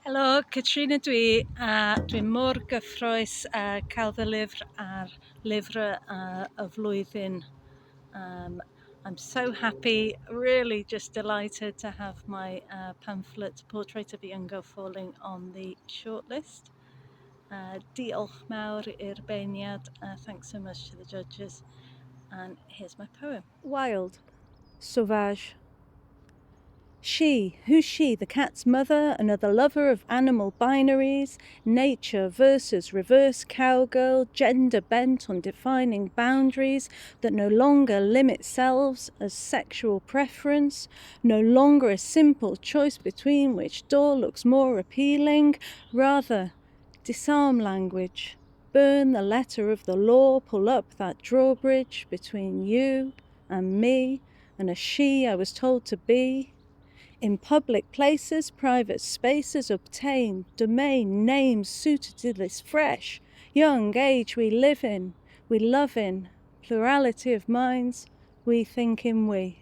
Helo, Katrina dwi, a dwi'n mor gyffroes cael fy lyfr ar lyfrau y flwyddyn. I'm so happy, really just delighted to have my pamphlet, Portrait of a Young Girl, falling on the shortlist. Diolch mawr i'r beirniad, thanks so much to the judges, and here's my poem. Wild. Sauvage. She, who's she? The cat's mother, another lover of animal binaries, nature versus reverse cowgirl, gender bent on defining boundaries that no longer limit selves as sexual preference, no longer a simple choice between which door looks more appealing, rather disarm language, burn the letter of the law, pull up that drawbridge between you and me and a she I was told to be. In public places, private spaces, obtain domain names suited to this fresh, young age we live in, we love in, plurality of minds, we think in we.